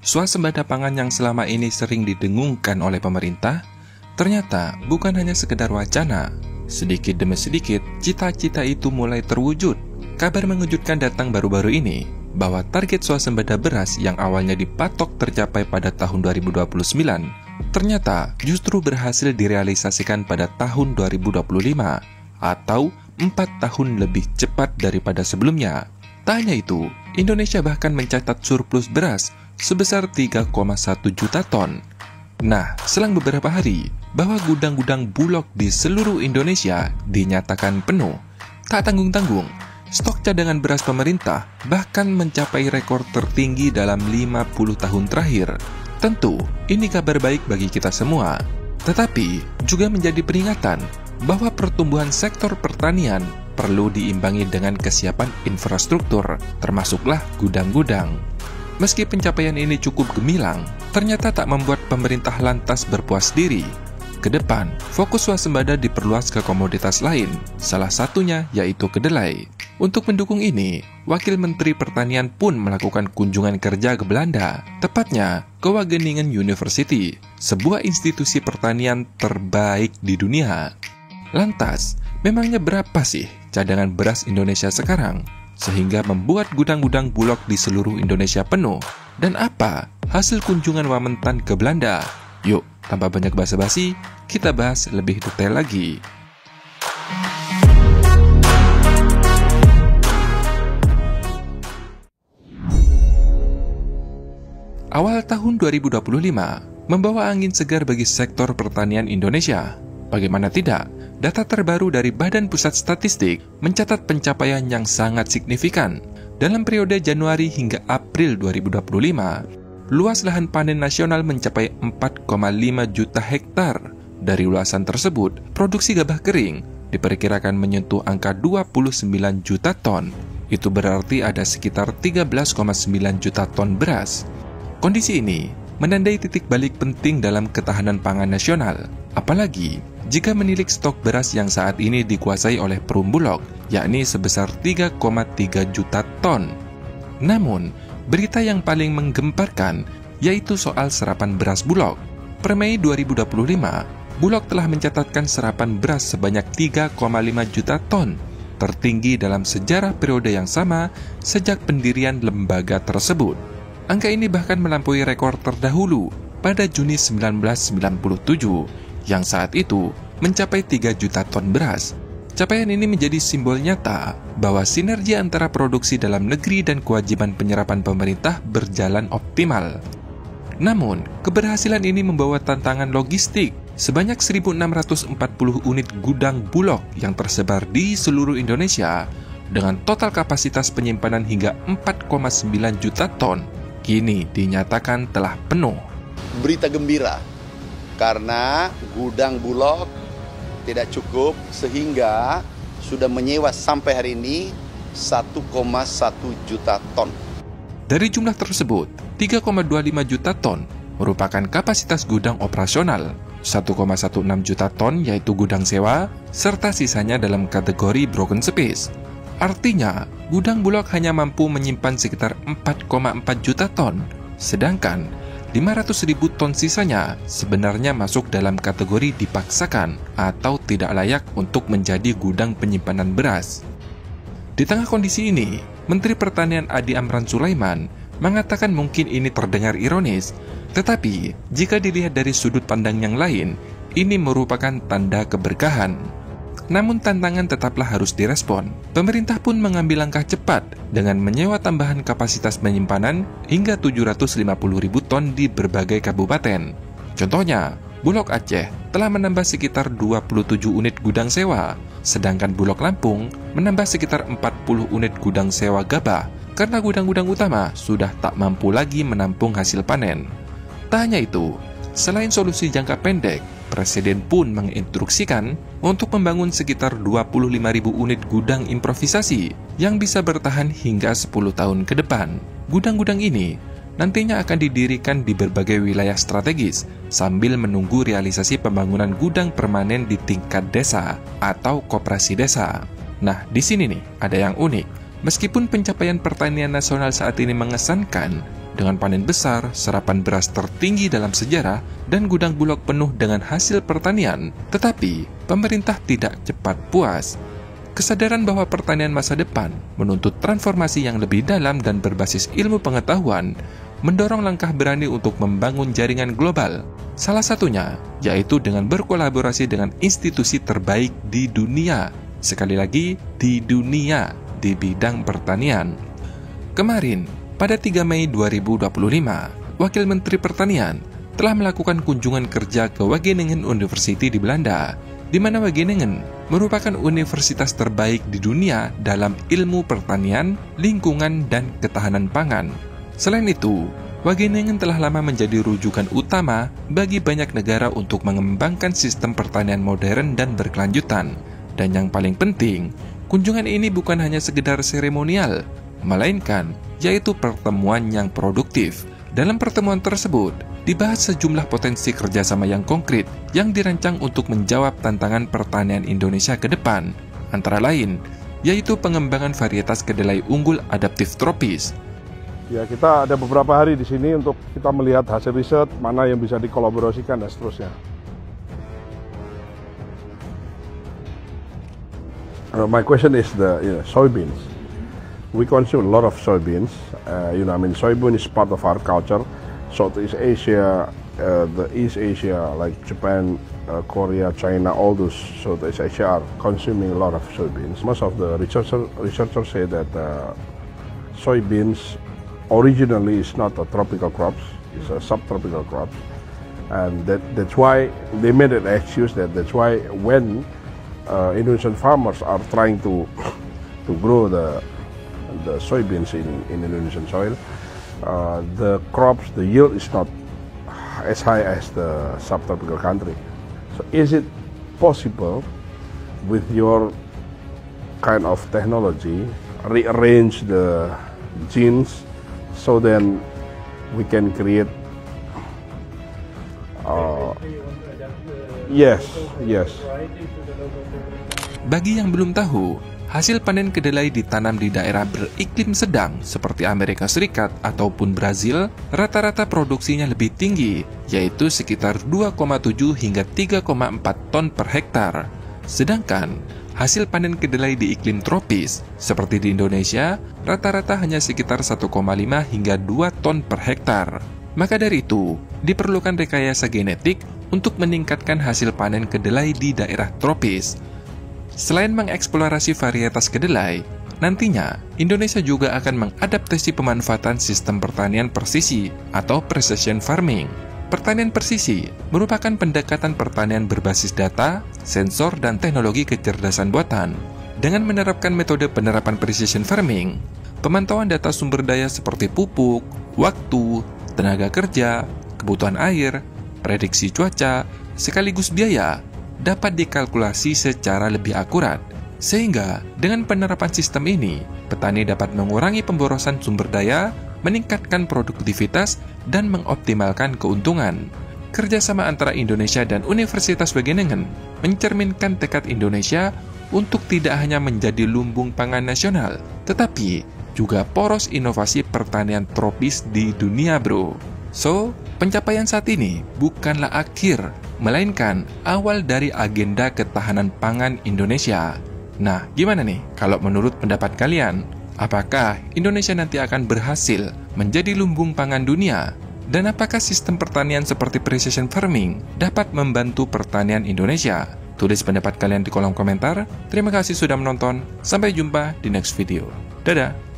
Swasembada pangan yang selama ini sering didengungkan oleh pemerintah, ternyata bukan hanya sekedar wacana. Sedikit demi sedikit, cita-cita itu mulai terwujud. Kabar mengejutkan datang baru-baru ini, bahwa target swasembada beras yang awalnya dipatok tercapai pada tahun 2029, ternyata justru berhasil direalisasikan pada tahun 2025, atau 4 tahun lebih cepat daripada sebelumnya. Tak hanya itu, Indonesia bahkan mencatat surplus beras sebesar 3,1 juta ton. Nah, selang beberapa hari, bahwa gudang-gudang Bulog di seluruh Indonesia dinyatakan penuh. Tak tanggung-tanggung, stok cadangan beras pemerintah bahkan mencapai rekor tertinggi dalam 50 tahun terakhir. Tentu, ini kabar baik bagi kita semua. Tetapi, juga menjadi peringatan bahwa pertumbuhan sektor pertanian perlu diimbangi dengan kesiapan infrastruktur, termasuklah gudang-gudang. Meski pencapaian ini cukup gemilang, ternyata tak membuat pemerintah lantas berpuas diri. Kedepan, fokus swasembada diperluas ke komoditas lain, salah satunya yaitu kedelai. Untuk mendukung ini, Wakil Menteri Pertanian pun melakukan kunjungan kerja ke Belanda, tepatnya ke Wageningen University, sebuah institusi pertanian terbaik di dunia. Lantas, memangnya berapa sih cadangan beras Indonesia sekarang, sehingga membuat gudang-gudang Bulog di seluruh Indonesia penuh? Dan apa hasil kunjungan Wamentan ke Belanda? Yuk, tanpa banyak basa-basi, kita bahas lebih detail lagi. Awal tahun 2025 membawa angin segar bagi sektor pertanian Indonesia. Bagaimana tidak, data terbaru dari Badan Pusat Statistik mencatat pencapaian yang sangat signifikan. Dalam periode Januari hingga April 2025, luas lahan panen nasional mencapai 4,5 juta hektar. Dari luasan tersebut, produksi gabah kering diperkirakan menyentuh angka 29 juta ton. Itu berarti ada sekitar 13,9 juta ton beras. Kondisi ini menandai titik balik penting dalam ketahanan pangan nasional, apalagi jika menilik stok beras yang saat ini dikuasai oleh Perum Bulog, yakni sebesar 3,3 juta ton. Namun, berita yang paling menggemparkan yaitu soal serapan beras Bulog. Per Mei 2025, Bulog telah mencatatkan serapan beras sebanyak 3,5 juta ton, tertinggi dalam sejarah periode yang sama sejak pendirian lembaga tersebut. Angka ini bahkan melampaui rekor terdahulu pada Juni 1997, yang saat itu mencapai 3 juta ton beras. Capaian ini menjadi simbol nyata bahwa sinergi antara produksi dalam negeri dan kewajiban penyerapan pemerintah berjalan optimal. Namun, keberhasilan ini membawa tantangan logistik. Sebanyak 1.640 unit gudang Bulog yang tersebar di seluruh Indonesia dengan total kapasitas penyimpanan hingga 4,9 juta ton, kini dinyatakan telah penuh. Berita gembira, karena gudang Bulog tidak cukup sehingga sudah menyewa sampai hari ini 1,1 juta ton. Dari jumlah tersebut, 3,25 juta ton merupakan kapasitas gudang operasional, 1,16 juta ton yaitu gudang sewa, serta sisanya dalam kategori broken space. Artinya, gudang Bulog hanya mampu menyimpan sekitar 4,4 juta ton, sedangkan 500.000 ton sisanya sebenarnya masuk dalam kategori dipaksakan atau tidak layak untuk menjadi gudang penyimpanan beras. Di tengah kondisi ini, Menteri Pertanian Adi Amran Sulaiman mengatakan mungkin ini terdengar ironis, tetapi jika dilihat dari sudut pandang yang lain, ini merupakan tanda keberkahan. Namun tantangan tetaplah harus direspon. Pemerintah pun mengambil langkah cepat dengan menyewa tambahan kapasitas penyimpanan hingga 750.000 ton di berbagai kabupaten. Contohnya, Bulog Aceh telah menambah sekitar 27 unit gudang sewa, sedangkan Bulog Lampung menambah sekitar 40 unit gudang sewa gabah karena gudang-gudang utama sudah tak mampu lagi menampung hasil panen. Tak hanya itu, selain solusi jangka pendek, Presiden pun menginstruksikan untuk membangun sekitar 25.000 unit gudang improvisasi yang bisa bertahan hingga 10 tahun ke depan. Gudang-gudang ini nantinya akan didirikan di berbagai wilayah strategis sambil menunggu realisasi pembangunan gudang permanen di tingkat desa atau koperasi desa. Nah, di sini nih ada yang unik. Meskipun pencapaian pertanian nasional saat ini mengesankan, dengan panen besar, serapan beras tertinggi dalam sejarah, dan gudang Bulog penuh dengan hasil pertanian. Tetapi, pemerintah tidak cepat puas. Kesadaran bahwa pertanian masa depan menuntut transformasi yang lebih dalam dan berbasis ilmu pengetahuan, mendorong langkah berani untuk membangun jaringan global. Salah satunya, yaitu dengan berkolaborasi dengan institusi terbaik di dunia. Sekali lagi, di dunia, di bidang pertanian. Kemarin, pada 3 Mei 2025, Wakil Menteri Pertanian telah melakukan kunjungan kerja ke Wageningen University di Belanda, di mana Wageningen merupakan universitas terbaik di dunia dalam ilmu pertanian, lingkungan, dan ketahanan pangan. Selain itu, Wageningen telah lama menjadi rujukan utama bagi banyak negara untuk mengembangkan sistem pertanian modern dan berkelanjutan. Dan yang paling penting, kunjungan ini bukan hanya sekedar seremonial, melainkan yaitu pertemuan yang produktif. Dalam pertemuan tersebut, dibahas sejumlah potensi kerjasama yang konkret yang dirancang untuk menjawab tantangan pertanian Indonesia ke depan, antara lain, yaitu pengembangan varietas kedelai unggul adaptif tropis. Ya, kita ada beberapa hari di sini untuk kita melihat hasil riset, mana yang bisa dikolaborasikan dan seterusnya. My question is the soybeans. We consume a lot of soybeans. Soybean is part of our culture. Southeast Asia, the East Asia, like Japan, Korea, China, all those Southeast Asia are consuming a lot of soybeans. Most of the researchers say that soybeans originally is not a tropical crop, it's a subtropical crop, and that's why they made an excuse that's why when Indonesian farmers are trying to grow the soybeans in Indonesian soil, the yield is not as high as the subtropical country. So is it possible with your kind of technology rearrange the genes so then we can create yes. Bagi yang belum tahu, hasil panen kedelai ditanam di daerah beriklim sedang seperti Amerika Serikat ataupun Brazil, rata-rata produksinya lebih tinggi, yaitu sekitar 2,7 hingga 3,4 ton per hektar. Sedangkan, hasil panen kedelai di iklim tropis, seperti di Indonesia, rata-rata hanya sekitar 1,5 hingga 2 ton per hektar. Maka dari itu, diperlukan rekayasa genetik untuk meningkatkan hasil panen kedelai di daerah tropis. Selain mengeksplorasi varietas kedelai, nantinya Indonesia juga akan mengadaptasi pemanfaatan sistem pertanian presisi atau precision farming. Pertanian presisi merupakan pendekatan pertanian berbasis data, sensor, dan teknologi kecerdasan buatan. Dengan menerapkan metode penerapan precision farming, pemantauan data sumber daya seperti pupuk, waktu, tenaga kerja, kebutuhan air, prediksi cuaca, sekaligus biaya dapat dikalkulasi secara lebih akurat. Sehingga dengan penerapan sistem ini, petani dapat mengurangi pemborosan sumber daya, meningkatkan produktivitas, dan mengoptimalkan keuntungan. Kerjasama antara Indonesia dan Universitas Wageningen mencerminkan tekad Indonesia untuk tidak hanya menjadi lumbung pangan nasional, tetapi juga poros inovasi pertanian tropis di dunia, bro. So, pencapaian saat ini bukanlah akhir, melainkan awal dari agenda ketahanan pangan Indonesia. Nah, gimana nih kalau menurut pendapat kalian? Apakah Indonesia nanti akan berhasil menjadi lumbung pangan dunia? Dan apakah sistem pertanian seperti precision farming dapat membantu pertanian Indonesia? Tulis pendapat kalian di kolom komentar. Terima kasih sudah menonton. Sampai jumpa di next video. Dadah!